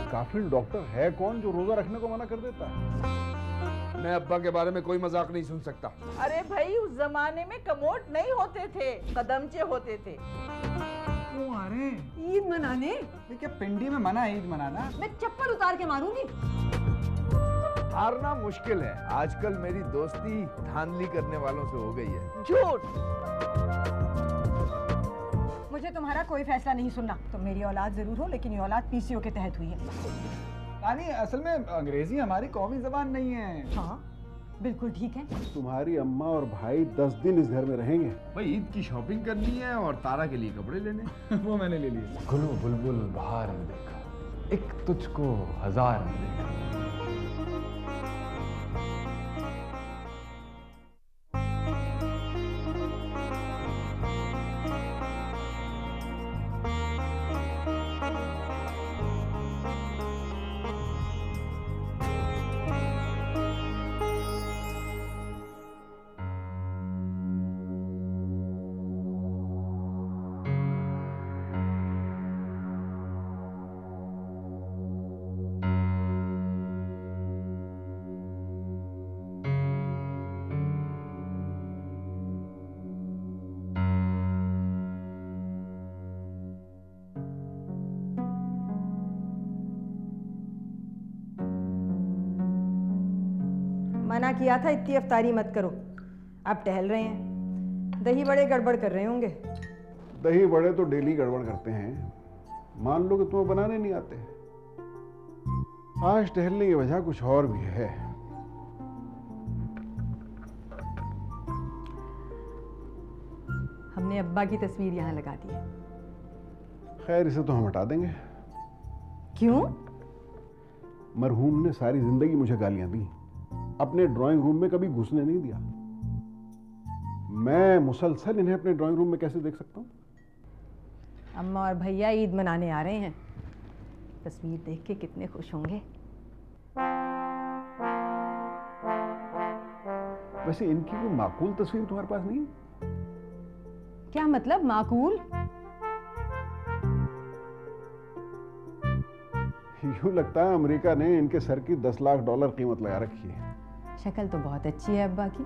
Kafeel doctor है कौन जो रोजा रखने को मना कर देता है? मैं अब्बा के बारे में कोई मजाक नहीं सुन सकता। अरे भाई, उस जमाने में कमोड नहीं होते थे, कदमचे होते थे। क्यों आ रहे हैं? ईद मनाने? क्या पिंडी में मना है ईद मनाना? मैं चप्पल उतार के मारूंगी। हारना मुश्किल है। आजकल मेरी दोस्ती धांधली करने वालों से हो गई है। झूठ। मुझे तुम्हारा कोई फैसला नहीं सुनना। तुम मेरी औलाद जरूर हो, लेकिन ये औलाद पीसीओ के तहत हुई है। रानी, असल में अंग्रेजी हमारी कौमी जबान नहीं है। हाँ, बिल्कुल ठीक है। तुम्हारी अम्मा और भाई 10 दिन इस घर में रहेंगे। भाई ईद की शॉपिंग करनी है और तारा के लिए कपड़े लेने। वो मैंने ले लिए। गुलो बुलबुल बहार में देखा, एक तुझको हजार में देखा। मना किया था इतनी अफ्तारी मत करो। आप टहल रहे हैं, दही बड़े गड़बड़ कर रहे होंगे। दही बड़े तो डेली गड़बड़ करते हैं। मान लो कि तुम्हें बनाने नहीं आते। आज टहलने की वजह कुछ और भी है। हमने अब्बा की तस्वीर यहाँ लगा दी है। खैर, इसे तो हम हटा देंगे। क्यों? मरहूम ने सारी जिंदगी मुझे गालियां दी, अपने ड्राइंग रूम में कभी घुसने नहीं दिया। मैं मुसलसल इन्हें अपने ड्राइंग रूम में कैसे देख सकता हूँ? अम्मा और भैया ईद मनाने आ रहे हैं। तस्वीर देख के कितने खुश होंगे। वैसे इनकी कोई माकूल तस्वीर तुम्हारे पास नहीं? क्या मतलब माकूल? यूं लगता है अमेरिका ने इनके सर की $10 लाख कीमत लगा रखी है। शक्ल तो बहुत अच्छी है अब्बा की।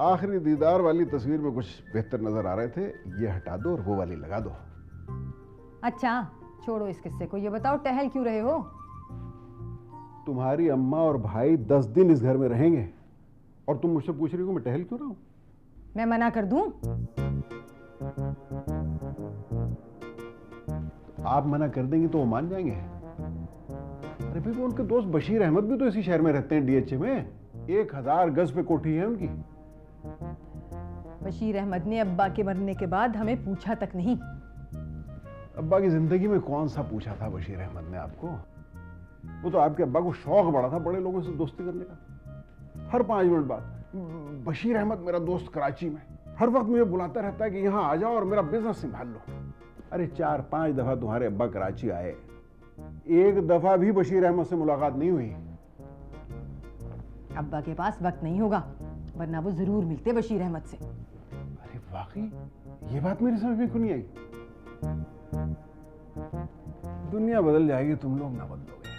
आखिरी दीदार वाली तस्वीर में कुछ बेहतर नजर आ रहे थे। ये हटा दो और वो वाली लगा दो। अच्छा, छोड़ो इस किस्से को। ये बताओ, टहल क्यों रहे हो? तुम्हारी अम्मा और भाई 10 दिन इस घर में रहेंगे और तुम मुझसे पूछ रही हो मैं टहल क्यों रहा हूं? मैं मना कर दूं? आप मना कर देंगे तो वो मान जाएंगे। अरे भाई, वो उनके दोस्त बशीर अहमद भी तो इसी शहर में रहते हैं, डीएचए में। 1000 गज पे कोठी है उनकी। बशीर अहमद ने अब्बा के मरने के बाद हमें पूछा तक नहीं। अब्बा की जिंदगी में कौन सा पूछा था बशीर अहमद ने आपको? वो तो आपके अब्बा को शौक बड़ा था बड़े लोगों से दोस्ती करने का। हर 5 मिनट बाद बशीर अहमद मेरा दोस्त कराची में, हर वक्त मुझे बुलाता रहता है कि यहां आ जाओ और मेरा बिजनेस संभाल लो। अरे 4-5 दफा तुम्हारे अब्बा कराची आए, एक दफा भी बशीर अहमद से मुलाकात नहीं हुई। अब्बा के पास वक्त नहीं होगा, वरना वो जरूर मिलते बशीर अहमद से। अरे वाकई, ये बात मेरी समझ में क्यों नहीं आई? दुनिया बदल जाएगी, तुम लोग ना बदलोगे।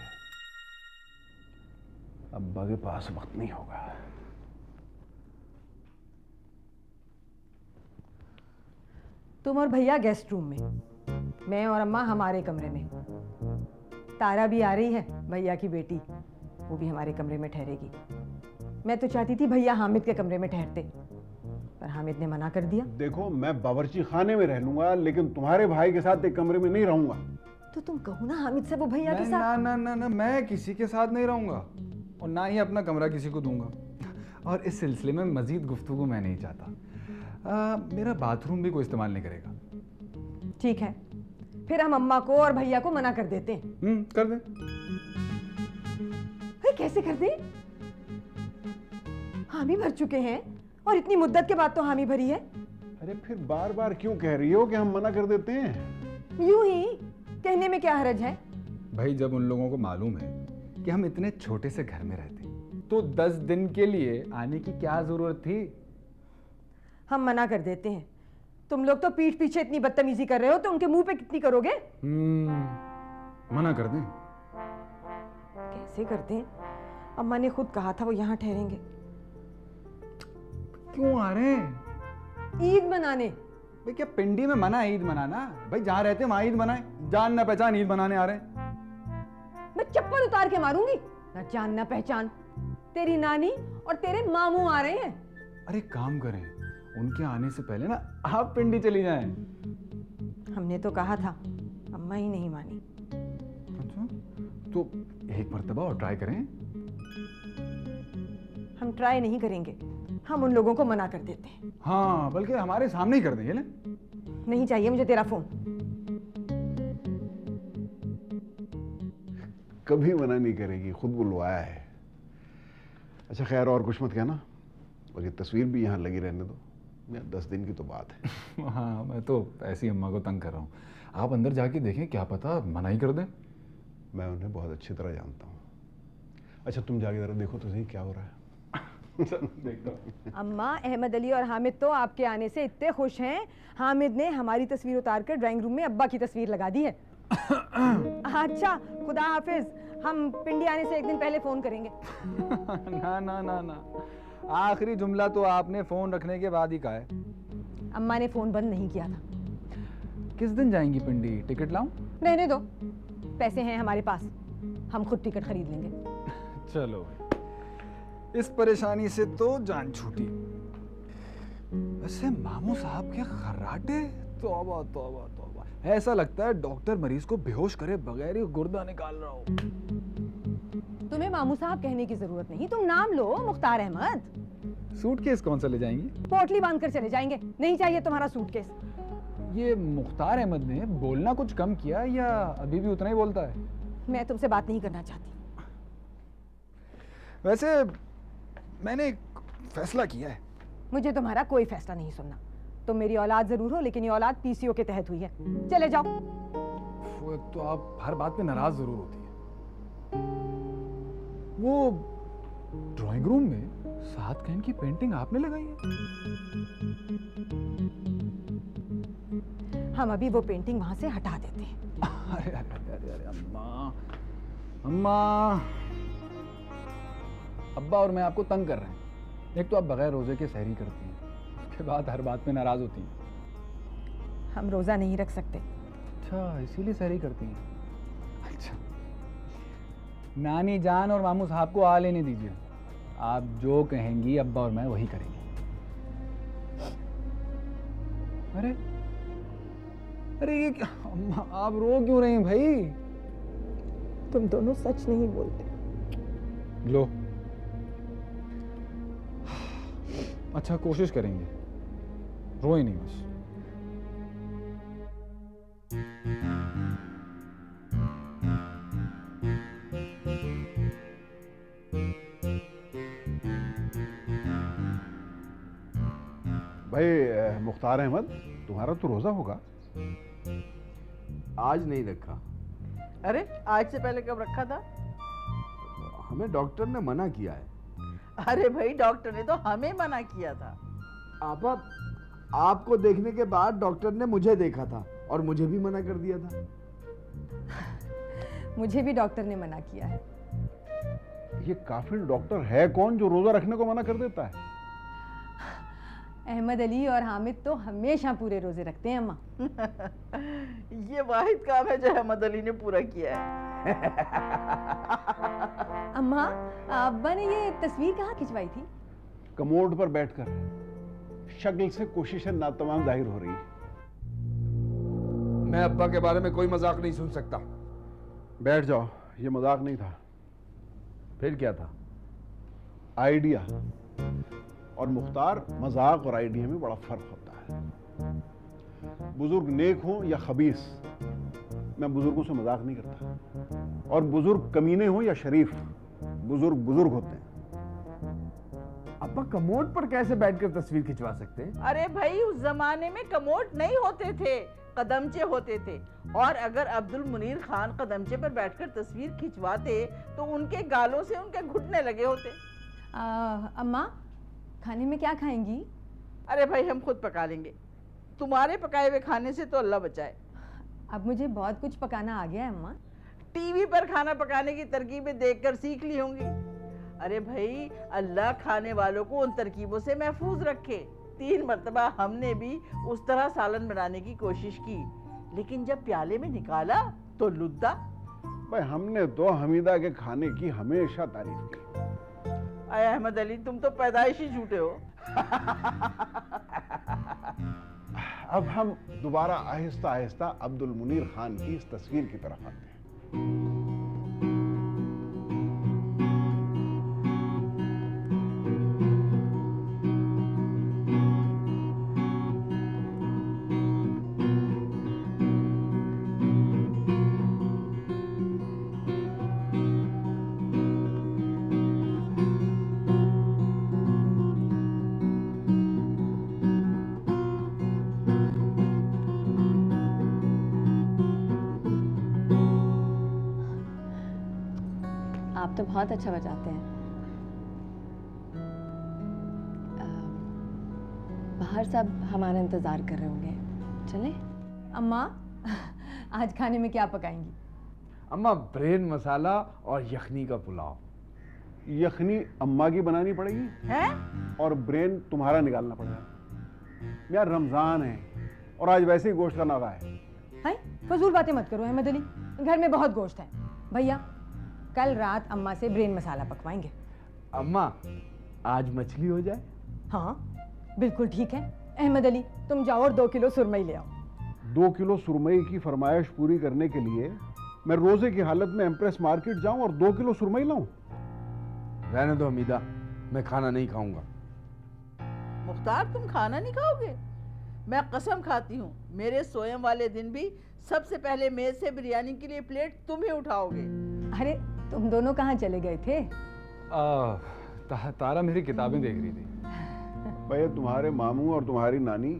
अब्बा के पास वक्त नहीं होगा। तुम और भैया गेस्ट रूम में, मैं और अम्मा हमारे कमरे में। तारा भी आ रही है, भैया की बेटी, वो भी हमारे कमरे में ठहरेगी। मैं तो चाहती थी भैया हामिद के कमरे में ठहरते, पर हामिद ने मना कर दिया। देखो, मैं बावर्ची खाने में रह लूंगा, लेकिन तुम्हारे भाई के साथ एक कमरे में नहीं रहूंगा। तो तुम कहो ना हामिद से वो भैया के साथ। ना ना ना ना, मैं किसी के साथ नहीं रहूंगा और ना ही अपना कमरा किसी को दूंगा। और इस सिलसिले में मजीद गुफ्तगू मैं नहीं चाहता। मेरा बाथरूम भी कोई इस्तेमाल नहीं करेगा। ठीक है, फिर हम अम्मा को और भैया को मना कर देते हैं। कर दे। अरे कैसे कर दे? हामी भर चुके हैं और इतनी मुद्दत के बाद तो हामी भरी है। अरे फिर बार बार क्यों कह रही हो कि हम मना कर देते हैं? यूं ही कहने में क्या हर्ज है? भाई, जब उन लोगों को मालूम है कि हम इतने छोटे से घर में रहते तो 10 दिन के लिए आने की क्या जरूरत थी? हम मना कर देते हैं। तुम लोग तो पीठ पीछे इतनी बदतमीजी कर रहे हो, तो उनके मुंह पे कितनी करोगे? मना कर दें? कैसे करते हैं? अम्मा ने खुद कहा था वो यहाँ ठहरेंगे। क्यों आ रहे हैं? ईद मनाने। भाई क्या पिंडी में मना है ईद मनाना? भाई जहाँ रहते हैं वहाँ ईद मनाए। जान ना पहचान ईद मनाने आ रहे हैं। मैं चप्पल उतार के मारूंगी। ना जान ना पहचान। तेरी नानी और तेरे मामू आ रहे हैं। अरे काम करें, उनके आने से पहले ना आप पिंडी चली जाएं। हमने तो कहा था, अम्मा ही नहीं मानी। अच्छा, तो एक मर्तबा और ट्राई करें। हम ट्राई नहीं करेंगे, हम उन लोगों को मना कर देते हैं। हाँ, बल्कि हमारे सामने ही कर देंगे। ले नहीं चाहिए मुझे तेरा फोन। कभी मना नहीं करेगी, खुद बुलवाया है। अच्छा खैर, और कुछ मत कहना, और ये तस्वीर भी यहाँ लगी रहने दो। 10 दिन की तो बात है। हाँ, मैं तो ऐसी अम्मा को तंग कर रहा हूँ। आप अंदर जाके देखें, क्या पता मना ही कर दें। मैं उन्हें बहुत अच्छी तरह जानता हूँ। अच्छा तुम जाके जरा देखो तो सही क्या हो रहा है। देखता हूँ। अम्मा, अहमद अली और हामिद तो आपके आने से इतने खुश हैं। हामिद ने हमारी तस्वीर उतार कर ड्राइंग रूम में अब्बा की तस्वीर लगा दी है। अच्छा, खुदा हाफिज। हम पिंडी आने से एक दिन पहले फोन करेंगे। ना ना ना ना, आखिरी जुमला तो आपने फोन रखने के बाद ही कहा है। अम्मा ने फोन बंद नहीं किया था। किस दिन जाएंगी पिंडी? टिकट लाऊं? रहने दो, पैसे हैं हमारे पास, हम खुद टिकट खरीद लेंगे। चलो, इस परेशानी से तो जान छूटी। वैसे मामू साहब के खर्राटे, तौबा तौबा तौबा। ऐसा लगता है डॉक्टर मरीज को बेहोश करे बगैर ही गुर्दा निकाल रहा हो। तुम्हें मामू साहब कहने की जरूरत नहीं, तुम नाम लो, मुख्तार अहमद। सूटकेस कौन सा ले जाएंगी? पोटली बांध कर चले जाएंगे। नहीं चाहिए तुम्हारा सूटकेस। ये मुख्तार अहमद ने बोलना कुछ कम किया या अभी भी उतना ही बोलता है? मैं तुमसे बात नहीं करना चाहती। वैसे मैंने एक फैसला किया है। मुझे तुम्हारा कोई फैसला नहीं सुनना। तुम मेरी औलाद जरूर हो, लेकिन ये औलाद पीसीओ के तहत हुई है। चले जाओ। वो एक तो आप हर बात पे नाराज जरूर होती है। वो ड्राइंग रूम में सात कहन की पेंटिंग आपने लगाई है? हम अभी वो पेंटिंग वहां से हटा देते हैं। अरे अरे अरे अरे अम्मा, अम्मा, अब्बा और मैं आपको तंग कर रहे हैं। एक तो आप बगैर रोजे के सहरी करती हैं, उसके बाद हर बात पे नाराज होती हैं। हम रोजा नहीं रख सकते। अच्छा, इसीलिए सहरी करती हैं। अच्छा, नानी जान और मामू साहब को आ लेने दीजिए। आप जो कहेंगी अब्बा और मैं वही करेंगे। अरे अरे ये क्या अम्मा, आप रो क्यों रही हैं भाई? तुम दोनों सच नहीं बोलते। लो, अच्छा कोशिश करेंगे, रोए नहीं बस। भाई मुख्तार अहमद, तुम्हारा तो रोजा होगा। आज नहीं रखा। अरे आज से पहले कब रखा था? हमें डॉक्टर ने मना किया है। अरे भाई, डॉक्टर ने तो हमें मना किया था। आपा, आपको देखने के बाद डॉक्टर ने मुझे देखा था और मुझे भी मना कर दिया था। मुझे भी डॉक्टर ने मना किया है। ये काफिर डॉक्टर है कौन जो रोजा रखने को मना कर देता है? अहमद अली और हामिद तो हमेशा पूरे रोजे रखते हैं अम्मा। ये वाहिद काम है जो अहमद अली ने पूरा किया है। अम्मा, अब्बा ने ये तस्वीर कहाँ खिंचवाई थी? कमोड पर बैठकर। शक्ल से कोशिशें नातमाम जाहिर हो रही है। मैं अब्बा के बारे में कोई मजाक नहीं सुन सकता। बैठ जाओ, ये मजाक नहीं था, फिर क्या था? आइडिया। और मुख्तार, मजाक और आइडिया में बड़ा फर्क होता है। बुजुर्ग नेक हो या खबीस, मैं बुजुर्गों से मजाक नहीं करता। और बुजुर्ग कमीने हो या शरीफ, बुजुर्ग बुजुर्ग होते हैं। अब्बा कमोड पर कैसे बैठकर तस्वीर खिंचवा सकते हैं? अरे भाई, उस जमाने में कमोड नहीं होते थे, कदमचे होते थे। और अगर अब्दुल मुनीर खान कदमचे पर बैठकर तस्वीर खिंचवाते तो उनके गालों से उनके घुटने लगे होते। अम्मा, खाने में क्या खाएंगी? अरे भाई, हम खुद पका लेंगे। तुम्हारे पकाए हुए खाने से तो अल्लाह बचाए। अब मुझे बहुत कुछ पकाना आ गया है अम्मा। टीवी पर खाना पकाने की तरकीबें देखकर सीख ली होंगी। अरे भाई, अल्लाह खाने वालों को उन तरकीबों से महफूज रखे। 3 मरतबा हमने भी उस तरह सालन बनाने की कोशिश की, लेकिन जब प्याले में निकाला तो लुद्दा। भाई हमने तो हमीदा के खाने की हमेशा तारीफ की। अय अहमद अली, तुम तो पैदाइशी झूठे हो। अब हम दोबारा आहिस्ता आहिस्ता अब्दुल मुनीर खान की इस तस्वीर की तरफ आते हैं। आप तो बहुत अच्छा बजाते हैं। बाहर सब हमारा इंतजार कर रहे होंगे, चले? अम्मा, आज खाने में क्या पकाएंगी? अम्मा, ब्रेन मसाला और यखनी का पुलाव। यखनी अम्मा की बनानी पड़ेगी हैं? और ब्रेन तुम्हारा निकालना पड़ेगा। यार रमजान है और आज वैसे ही गोश्त का नागा है। हाय, फजूल बातें मत करो अहमद अली, घर में बहुत गोश्त है। भैया, कल रात अम्मा से ब्रेन मसाला पकवाएंगे। अम्मा, आज मछली हो जाए? हाँ, बिल्कुल ठीक है। अहमद अली, तुम जाओ और 2 किलो सुरमई ले आओ। 2 किलो सुरमई की फरमाइश पूरी करने के लिए मैं रोजे की हालत में एम्प्रेस मार्केट जाऊं और 2 किलो सुरमई लाऊं? रहने दो हमीदा, मैं खाना नहीं खाऊंगा। मुख्तार, तुम खाना नहीं खाओगे? मैं कसम खाती हूँ, मेरे सोयम वाले दिन भी सबसे पहले मेज से बिरयानी के लिए प्लेट तुम ही उठाओगे। अरे, तुम दोनों कहाँ चले गए थे? तारा मेरी किताबें देख रही थी। भाई तुम्हारे मामू और तुम्हारी नानी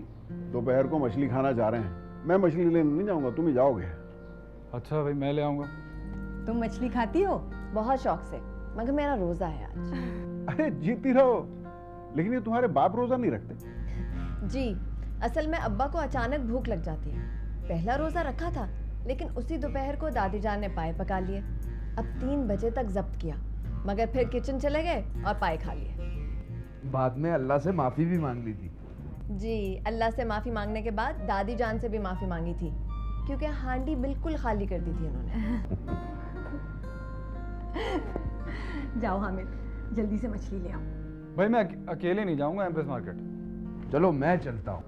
दोपहर को मछली खाना चाह रहे हैं। मैं मछली लेने नहीं जाऊंगा, तुम ही जाओगे। अच्छा भाई, मैं ले आऊँगा। तुम मछली खाती हो? बहुत शौक से, मगर मेरा रोजा है आज। अरे जीती रहो, लेकिन ये तुम्हारे बाप रोजा नहीं रखते? जी, असल में अब्बा को अचानक भूख लग जाती है। पहला रोजा रखा था, लेकिन उसी दोपहर को दादी जान ने पाए पका लिए। अब 3 बजे तक जब्त किया, मगर फिर किचन चले गए और पाए खा लिए। बाद में अल्लाह से माफी भी मांग ली थी। जी, अल्लाह से माफी मांगने के बाद दादी जान से भी माफी मांगी थी, क्योंकि हांडी बिल्कुल खाली कर दी थी उन्होंने। जाओ हामिद, जल्दी से मछली ले आओ। भाई मैं अकेले नहीं जाऊँगा एम्प्रेस मार्केट। चलो मैं चलता हूँ।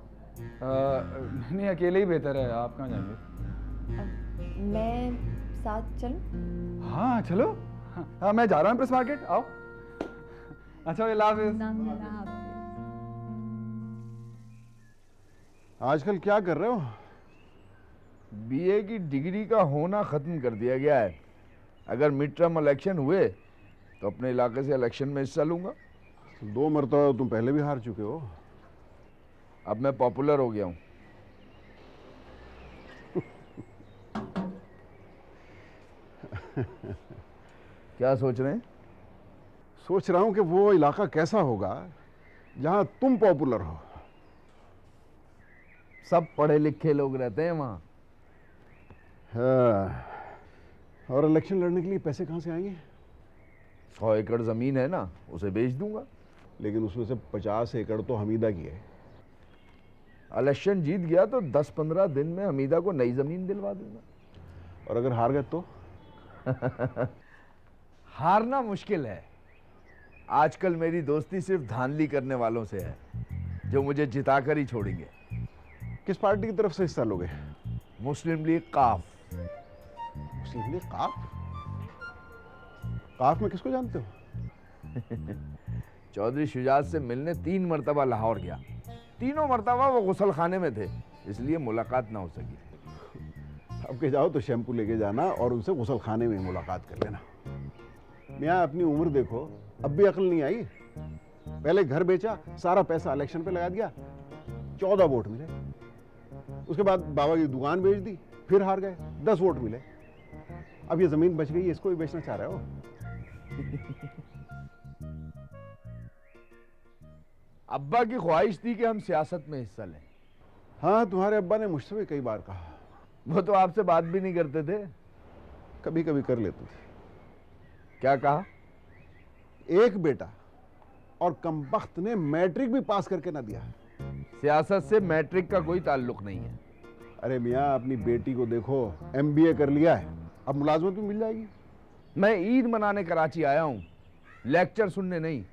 नहीं, अकेले ही बेहतर है। आप कहाँ जाएंगे? मैं साथ चलूं? हाँ चलो। हाँ, मैं जा रहा हूँ एम्प्रेस मार्केट, आओ। अच्छा भाई, अल्लाह हाफिज़। आजकल क्या कर रहे हो? बीए की डिग्री का होना खत्म कर दिया गया है। अगर मिड टर्म इलेक्शन हुए तो अपने इलाके से इलेक्शन में हिस्सा लूंगा। 2 मरतबा तुम पहले भी हार चुके हो। अब मैं पॉपुलर हो गया हूँ। क्या सोच रहे हैं? सोच रहा हूं कि वो इलाका कैसा होगा जहां तुम पॉपुलर हो। सब पढ़े लिखे लोग रहते हैं वहाँ। हाँ। और इलेक्शन लड़ने के लिए पैसे कहाँ से आएंगे? 100 एकड़ जमीन है ना, उसे बेच दूंगा। लेकिन उसमें से 50 एकड़ तो हमीदा की है। इलेक्शन जीत गया तो 10-15 दिन में हमीदा को नई जमीन दिलवा दूंगा। और अगर हार गए तो? हारना मुश्किल है। आजकल मेरी दोस्ती सिर्फ धांधली करने वालों से है, जो मुझे जिताकर ही छोड़ेंगे। किस पार्टी की तरफ से हिस्सा लोगे? मुस्लिम लीग काफ। मुस्लिम लीग काफ? काफ में किसको जानते हो? चौधरी शुजात से मिलने 3 मरतबा लाहौर गया। तीनों मरतबा वो गुसल खाने में थे, इसलिए मुलाकात ना हो सकी। अब के जाओ तो शैम्पू लेके जाना और उनसे गुसल खाने में मुलाकात कर लेना। मियाँ, अपनी उम्र देखो, अब भी अक्ल नहीं आई। पहले घर बेचा, सारा पैसा इलेक्शन पे लगा दिया, 14 वोट मिले। उसके बाद बाबा की दुकान बेच दी, फिर हार गए, 10 वोट मिले। अब ये जमीन बच गई, इसको भी बेचना चाह रहे हो? अब्बा की ख्वाहिश थी कि हम सियासत में हिस्सा लें। हाँ, तुम्हारे अब्बा ने मुझसे भी कई बार कहा। वो तो आपसे बात भी नहीं करते थे। कभी कभी कर लेती थी। क्या कहा? एक बेटा और कमबख्त ने मैट्रिक भी पास करके ना दिया। सियासत से मैट्रिक का कोई ताल्लुक नहीं है। अरे मियाँ, अपनी बेटी को देखो, MBA कर लिया है, अब मुलाजमत भी मिल जाएगी। मैं ईद मनाने कराची आया हूँ, लेक्चर सुनने नहीं।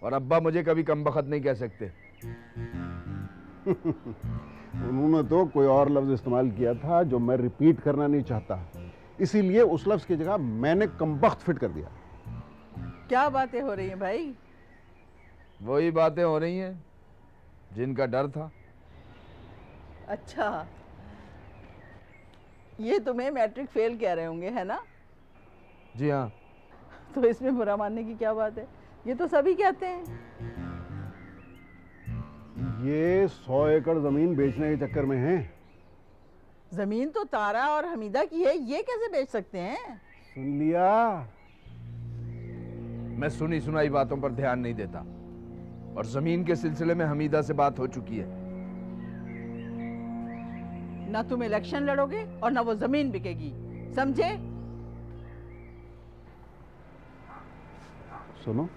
और अब्बा मुझे कभी कमबख्त नहीं कह सकते। उन्होंने तो कोई और लफ्ज इस्तेमाल किया था जो मैं रिपीट करना नहीं चाहता, इसीलिए उस लफ्ज की जगह मैंने कमबख्त फिट कर दिया। क्या बातें हो रही हैं भाई? वही बातें हो रही हैं जिनका डर था। अच्छा, ये तुम्हें मैट्रिक फेल कह रहे होंगे, है ना? जी हाँ। तो इसमें बुरा मानने की क्या बात है? ये तो सभी कहते हैं। ये 100 एकड़ जमीन बेचने के चक्कर में हैं। जमीन तो तारा और हमीदा की है, ये कैसे बेच सकते हैं? सुन लिया? मैं सुनी सुनाई बातों पर ध्यान नहीं देता, और जमीन के सिलसिले में हमीदा से बात हो चुकी है। ना तुम इलेक्शन लड़ोगे और ना वो जमीन बिकेगी, समझे? सुनो,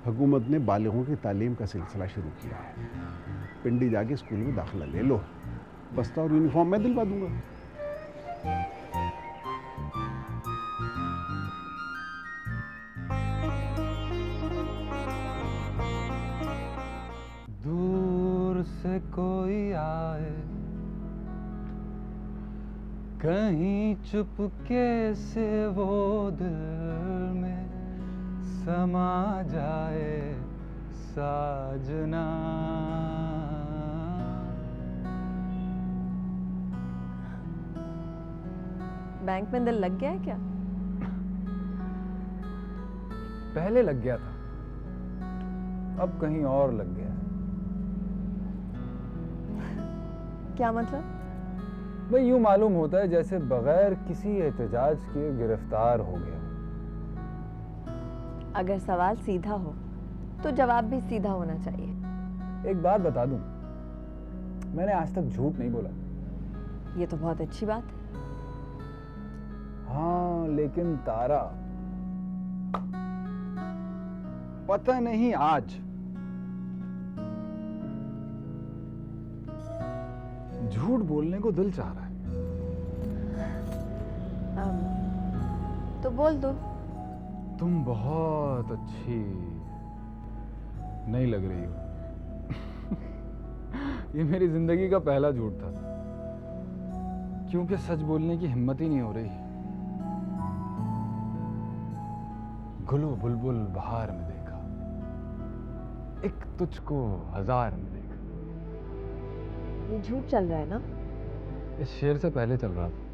हुकूमत ने बालिगों की तालीम का सिलसिला शुरू किया है। पिंडी जाके स्कूल में दाखिला ले लो, बस्ता और यूनिफॉर्म मैं दिलवा दूंगा। दूर से कोई आए, कहीं चुपके से वो दिल में समा जाए साजना। बैंक में दिल लग गया है क्या? पहले लग गया था, अब कहीं और लग गया है। क्या मतलब? भाई यूं मालूम होता है जैसे बगैर किसी एहतजाज के गिरफ्तार हो गया। अगर सवाल सीधा हो तो जवाब भी सीधा होना चाहिए। एक बात बता दूं, मैंने आज तक झूठ नहीं बोला। ये तो बहुत अच्छी बात है। हाँ, लेकिन तारा, पता नहीं आज झूठ बोलने को दिल चाह रहा है। तो बोल दो। तुम बहुत अच्छी नहीं लग रही हो। ये मेरी जिंदगी का पहला झूठ था, क्योंकि सच बोलने की हिम्मत ही नहीं हो रही। गुलो बुलबुल बहार में देखा, एक तुझको हजार में देखा। ये झूठ चल रहा है ना? इस शेर से पहले चल रहा था।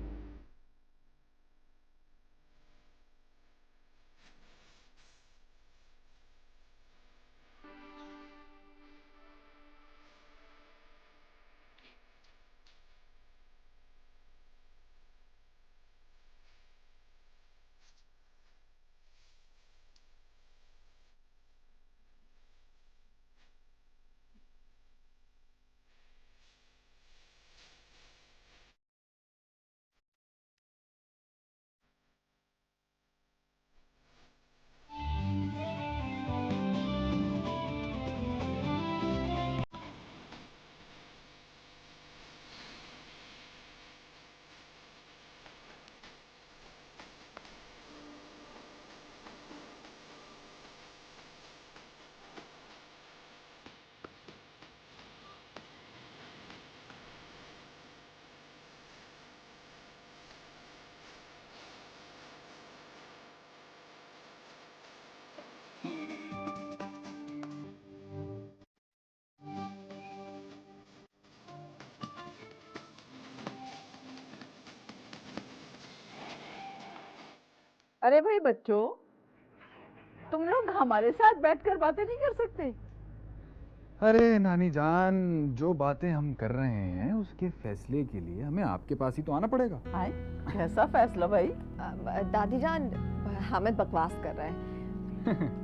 अरे भाई बच्चों, तुम लोग हमारे साथ बैठकर बातें नहीं कर सकते? अरे नानी जान, जो बातें हम कर रहे हैं उसके फैसले के लिए हमें आपके पास ही तो आना पड़ेगा। हाय, कैसा फैसला भाई? दादी जान, हामिद बकवास कर रहा है।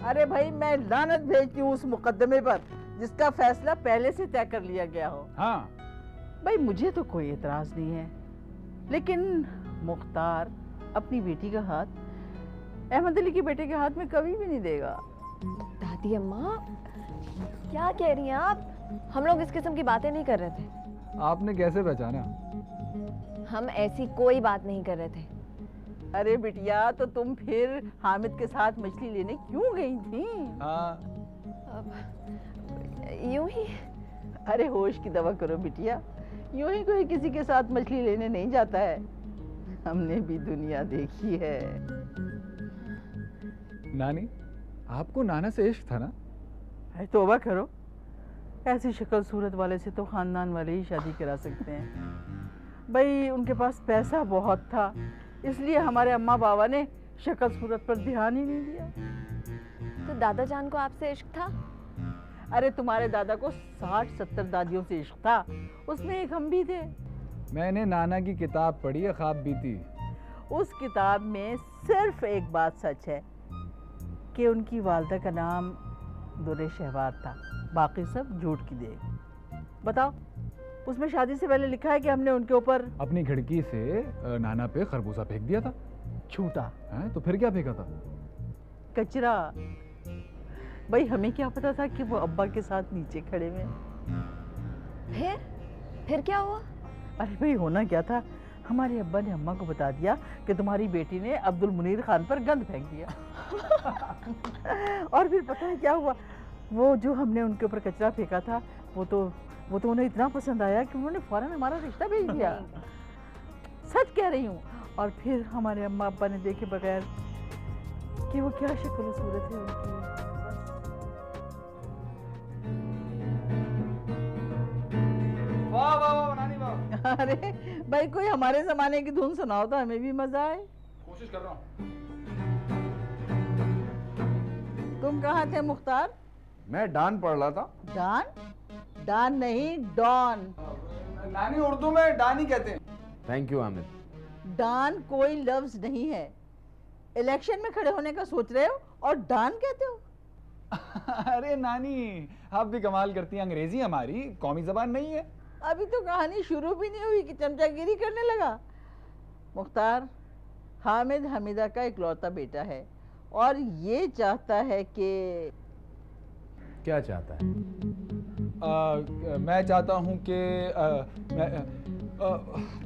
अरे भाई, मैं लानत भेजती हूँ उस मुकदमे पर जिसका फैसला पहले से तय कर लिया गया हो। हाँ, भाई मुझे तो कोई एतराज नहीं है, लेकिन मुख्तार अपनी बेटी का हाथ अहमद अली के बेटे के हाथ में कभी भी नहीं देगा। दादी अम्मा क्या कह रही हैं आप? हम लोग इस किस्म की बातें नहीं कर रहे थे। आपने कैसे पहचाना? हम ऐसी कोई बात नहीं कर रहे थे। अरे बिटिया, तो तुम फिर हामिद के साथ मछली लेने क्यों गई थी? हाँ, यूं ही। अरे होश की दवा करो बिटिया, यूं ही कोई किसी के साथ मछली लेने नहीं जाता है। हमने भी दुनिया देखी है। नानी, आपको नाना से इश्क था ना? अरे तौबा करो, ऐसी शक्ल सूरत वाले से तो खानदान वाले ही शादी करा सकते हैं। भाई उनके पास पैसा बहुत था, इसलिए हमारे अम्मा बाबा ने शक्ल सूरत पर ध्यान ही नहीं दिया। तो दादा जान को आपसे इश्क था? अरे तुम्हारे दादा को 60-70 दादियों से इश्क था, उसमें एक हम भी थे। मैंने नाना की किताब पढ़ी है, ख्वाब भी थी। उस किताब में सिर्फ एक बात सच है कि उनकी वालदा का नाम दुर्रे शहवार था, बाकी सब झूठ की देख। बताओ, उसमें शादी से पहले लिखा है कि हमने उनके ऊपर अपनी खिड़की से नाना पे खरबूजा फेंक दिया था। छूटा हैं? तो फिर क्या फेंका था? कचरा। भाई हमें क्या पता था कि वो अब्बा के साथ नीचे खड़े हुए हैं। फिर क्या हुआ? अरे भाई होना क्या था, हमारे अब्बा ने अम्मा को बता दिया कि तुम्हारी बेटी ने अब्दुल मुनीर खान पर गंद फेंक दिया। और फिर पता है क्या हुआ, वो जो हमने उनके ऊपर कचरा फेंका था वो तो उन्हें इतना पसंद आया कि उन्होंने फौरन हमारा रिश्ता भेज दिया। सच कह रही हूँ। और फिर हमारे अम्मा अब्बा ने देखे बगैर कि वो क्या शक्ल सूरत है उनकी। वाह वाह वाह नानी वाह। अरे भाई कोई हमारे जमाने की धुन सुनाओ तो हमें भी मजा आए। कोशिश कर रहा हूँ। तुम कहाँ थे मुख्तार? मैं डान पढ़ रहा था। डान? डान नहीं, डॉन। नानी, उर्दू में डानी कहते हैं। Thank you Hamid. डान कोई लफ्ज नहीं है। इलेक्शन में खड़े होने का सोच रहे हो और डान कहते हो? अरे नानी, आप भी कमाल करती हैं, अंग्रेजी हमारी कौमी जबान नहीं है। अभी तो कहानी शुरू भी नहीं हुई कि चमचागिरी करने लगा। मुख्तार, हामिद हमीदा का इकलौता बेटा है और ये चाहता है कि क्या चाहता है? मैं चाहता हूँ कि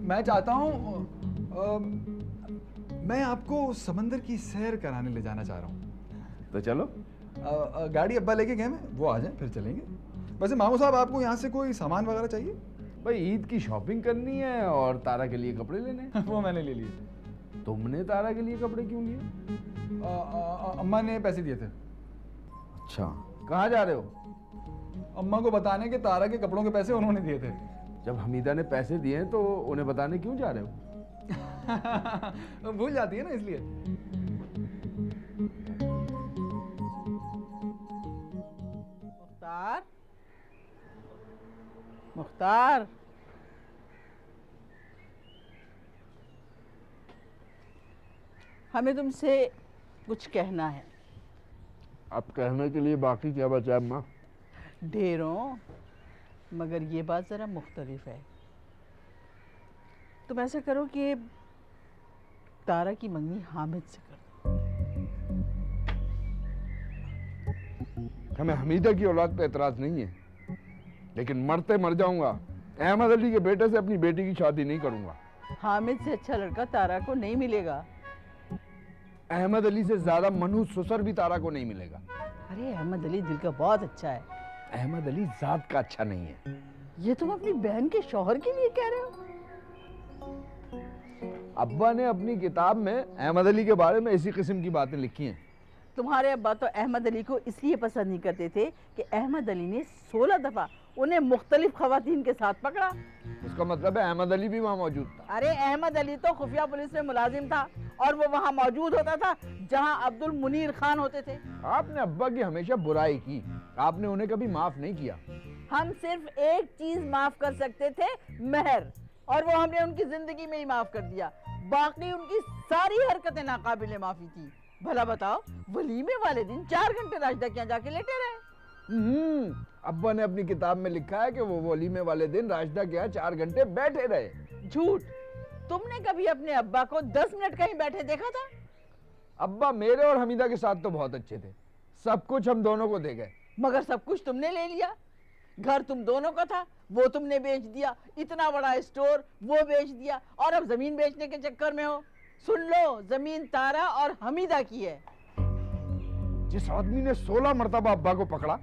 मैं चाहता हूँ मैं आपको समंदर की सैर कराने ले जाना चाह रहा हूँ। तो चलो। गाड़ी अब्बा लेके गए हैं, वो आ जाए फिर चलेंगे। वैसे मामू साहब, आपको यहाँ से कोई सामान वगैरह चाहिए? भाई ईद की शॉपिंग करनी है और तारा के लिए कपड़े लेने हैं। वो मैंने ले लिए। तुमने तारा के लिए कपड़े क्यों लिए? अम्मा ने पैसे दिए थे। अच्छा, कहाँ जा रहे हो? अम्मा को बताने के तारा के कपड़ों के पैसे उन्होंने दिए थे। जब हमीदा ने पैसे दिए हैं तो उन्हें बताने क्यों जा रहे हो? भूल जाती है ना, इसलिए। मुख्तार, मुख्तार, हमें तुमसे कुछ कहना है। अब कहने के लिए बाकी क्या बचा अम्मा? ढेरों, मगर ये बात ज़रा मुख्तलिफ है। तुम ऐसा करो कि तारा की मंगनी हामिद से कर दो। हमें हमीदा की औलाद पे एतराज नहीं है, लेकिन मरते मर जाऊंगा अहमद अली के बेटे से अपनी बेटी की शादी नहीं करूंगा। हामिद से अच्छा लड़का तारा को नहीं मिलेगा। अहमद अली से ज्यादा मनहूस ससुर भी तारा को नहीं मिलेगा। अरे अहमद अली दिल का बहुत अच्छा है। अहमद अली जात का अच्छा नहीं है। ये तुम अपनी बहन के शौहर के लिए कह रहे हो? अब्बा ने अपनी किताब में अहमद अली के बारे में इसी किस्म की बातें लिखी हैं। तुम्हारे अब्बा तो अहमद अली को इसलिए पसंद नहीं करते थे कि अहमद अली ने 16 दफा उन्हें मुख्तलिफ खवातीन के साथ पकड़ा। उसका मतलब है अहमद अली भी वहाँ मौजूद था। अरे अहमद अली तो खुफिया पुलिस में मुलाजिम था और वो वहाँ मौजूद होता था जहाँ अब्दुल मुनीर खान होते थे। आपने अब्बा की हमेशा बुराई की, आपने उन्हें कभी माफ नहीं किया। हम सिर्फ एक चीज माफ कर सकते थे, मेहर, और वो हमने उनकी जिंदगी में ही माफ कर दिया। बाकी उनकी सारी हरकतें नाकाबिले माफी थी। भला बताओ, वलीमे वाले दिन 4 घंटे राजदा के यहाँ जाके लेटे रहे। अब्बा ने अपनी किताब में लिखा है कि वो वलीमे वाले दिन राजदा के यहाँ 4 घंटे बैठे रहे। झूठ। तुमने कभी अपने अब्बा को 10 मिनट कहीं बैठे देखा था? अब्बा मेरे और हमीदा के साथ तो बहुत अच्छे थे, सब कुछ हम दोनों को दे गए। मगर सब कुछ तुमने ले लिया। घर तुम दोनों का था, वो तुमने बेच दिया। इतना बड़ा स्टोर वो बेच दिया, और अब जमीन बेचने के चक्कर में हो। सुन लो, जमीन तारा और हमीदा की है। जिस आदमी ने 16 मरतबा अब्बा को पकड़ा,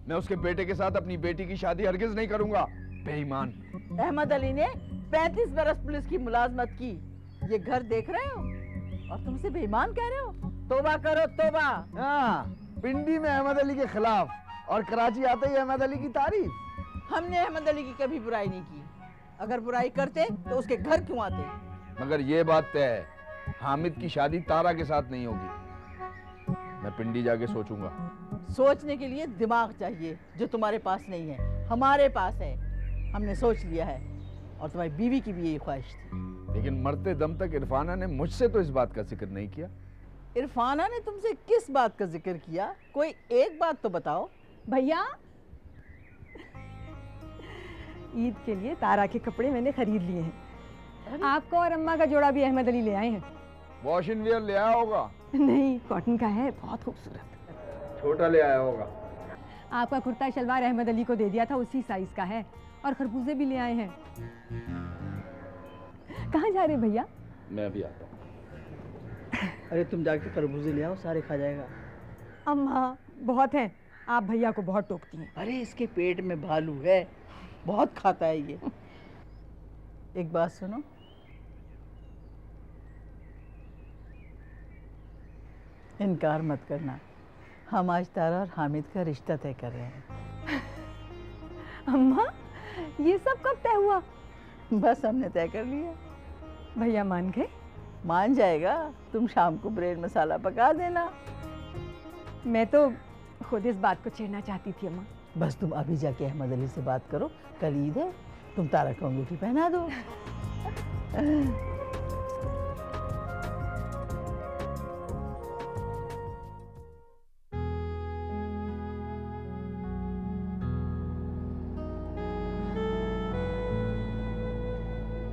मैं उसके बेटे के साथ अपनी बेटी की शादी हरगिज नहीं करूंगा। बेईमान। अहमद अली ने 35 बरस पुलिस की मुलाजमत की। ये घर देख रहे हो और तुमसे बेईमान कह रहे हो? तौबा करो तौबा। हाँ, पिंडी में अहमद अली के खिलाफ और कराची आते ही अहमद अली की तारीफ। हमने अहमद अली की कभी बुराई नहीं की। अगर बुराई करते तो उसके घर क्यों आते? मगर ये बात तय है, हामिद की शादी तारा के साथ नहीं होगी। मैं पिंडी जाके सोचूंगा। सोचने के लिए दिमाग चाहिए, जो तुम्हारे पास नहीं है। हमारे पास है, हमने सोच लिया है। और तुम्हारी बीवी की भी यही ख्वाहिश थी। लेकिन मरते दम तक इरफाना ने मुझसे तो इस बात का जिक्र नहीं किया। इरफाना ने तुमसे किस बात का जिक्र किया? कोई एक बात तो बताओ। भैया, ईद के लिए तारा के कपड़े मैंने खरीद लिए हैं। आपको और अम्मा का जोड़ा भी अहमद अली ले आए हैं। वॉशिंग वेयर ले आया होगा? नहीं, कॉटन का है, बहुत खूबसूरत। छोटा ले आया होगा। आपका कुर्ता शलवार अहमद अली को दे दिया था, उसी साइज का है। और खरबूजे भी ले आए हैं। कहाँ जा रहे भैया? मैं भी आता हूँ। अरे तुम जाके खरबूजे ले आओ, सारे खा जाएगा। अम्मा बहुत हैं, आप भैया को बहुत टोकती हैं। अरे इसके पेट में भालू है, बहुत खाता है ये। एक बात सुनो, इनकार मत करना। हम आज तारा और हामिद का रिश्ता तय कर रहे हैं। अम्मा, ये सब कब तय हुआ? बस हमने तय कर लिया। भैया मान गए? मान जाएगा। तुम शाम को ब्रेड मसाला पका देना। मैं तो खुद इस बात को छेड़ना चाहती थी अम्मा। बस तुम अभी जाके अहमद अली से बात करो, कल ईद है, तुम तारा को अंगूठी पहना दो।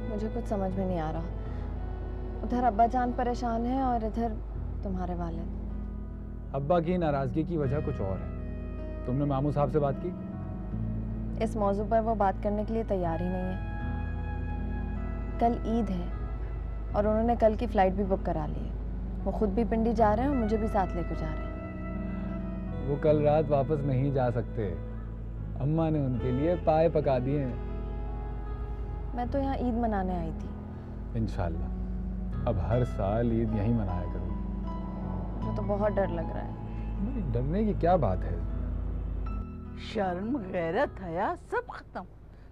मुझे कुछ समझ में नहीं आ रहा। उधर अब्बा जान परेशान है और इधर तुम्हारे वालिद। अब्बा की नाराज़गी की वजह कुछ और है। तुमने मामू साहब से बात की? इस मौजू पर वो बात करने के लिए तैयार ही नहीं है। कल ईद है और उन्होंने कल की फ़्लाइट भी बुक करा ली है। वो खुद भी पिंडी जा रहे हैं और मुझे भी साथ लेकर जा रहे हैं। वो कल रात वापस नहीं जा सकते। अम्मा ने उनके लिए पाए पका दिए हैं। मैं तो यहाँ ईद मनाने आई थी। इंशाल्लाह अब हर साल ईद यहीं मनाया करूँगी। मुझे तो बहुत डर लग रहा है। नहीं, डरने की क्या बात है? शर्म गैरत हया सब खत्म।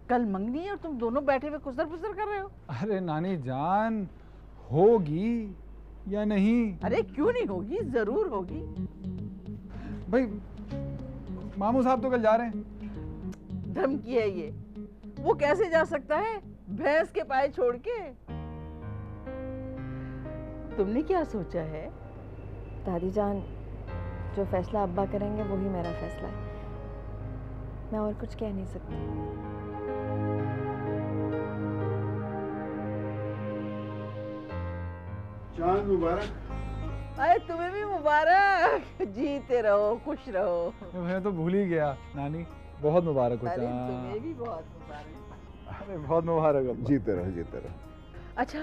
कल मंगनी है और तुम दोनों बैठे हुए कुसर पुसर कर रहे हो। अरे नानी जान, होगी या नहीं? अरे क्यों नहीं होगी, जरूर होगी। भाई मामू साहब तो कल जा रहे हैं। धमकी है ये। वो कैसे जा सकता है भैंस के पाए छोड़ के? तुमने क्या सोचा है? दादी जान, जो फैसला अब्बा करेंगे वही मेरा फैसला है। मैं और कुछ कह नहीं सकती। चांद मुबारक। अरे तुम्हें भी मुबारक। जीते रहो, खुश रहो। मैं तो भूल ही गया नानी, बहुत मुबारक हो। अरे चांद। तुम्हें भी बहुत मुबारक। अरे बहुत मुबारक अब्बा। जीते रहो, जीते रहो। अच्छा,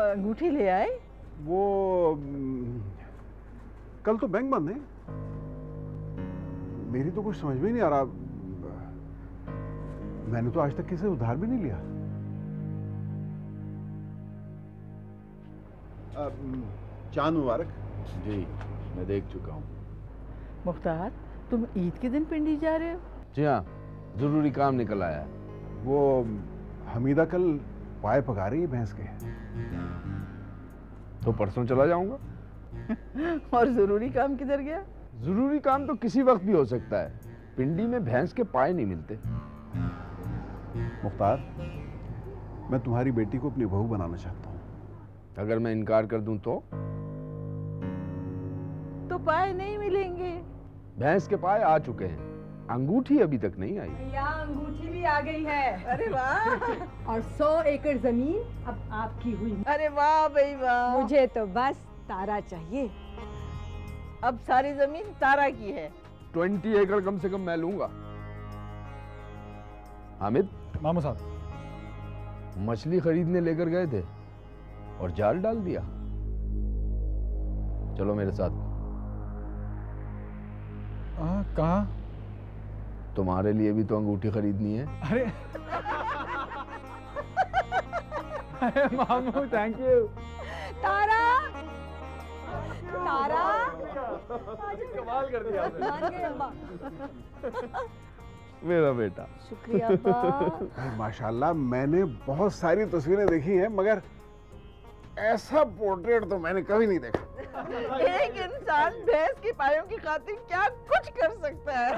अंगूठी ले आए? वो कल तो बैंक बंद है। मेरी तो कुछ समझ में नहीं आ रहा। मैंने तो आज तक किसी से उधार भी नहीं लिया। चांद मुबारक। जी, मैं देख चुका हूँ। मुख्तार, तुम ईद के दिन पिंडी जा रहे हो? जी हाँ, जरूरी काम निकल आया है। वो हमीदा कल पाए पका रही है भैंस के। तो परसों चला जाऊंगा। और जरूरी काम किधर गया? जरूरी काम तो किसी वक्त भी हो सकता है। पिंडी में भैंस के पाए नहीं मिलते। मुख्तार, मैं तुम्हारी बेटी को अपनी बहू बनाना चाहता हूँ। अगर मैं इनकार कर दूं तो पाए नहीं मिलेंगे। भैंस के पाए आ चुके हैं, अंगूठी अभी तक नहीं आई। भैया अंगूठी भी आ गई है अरे वाह, और 100 एकड़ जमीन अब आपकी हुई। अरे वाह भाई वाह। मुझे तो बस तारा चाहिए। अब सारी जमीन तारा की है। 20 एकड़ कम से कम मैं लूंगा। हामिद, मामू साहब, मछली खरीदने लेकर गए थे और जाल डाल दिया। चलो मेरे साथ। कहाँ? तुम्हारे लिए भी तो अंगूठी खरीदनी है। अरे अरे मामू, थैंक यू। तारा तारा कमाल कर दिया आपने। मान गए अम्मा। मेरा बेटा। शुक्रिया अब्बा। भाई माशाल्लाह, मैंने बहुत सारी तस्वीरें देखी हैं मगर ऐसा पोर्ट्रेट तो मैंने कभी नहीं देखा। एक इंसान भैंस की पायों की खातिर क्या कुछ कर सकता है।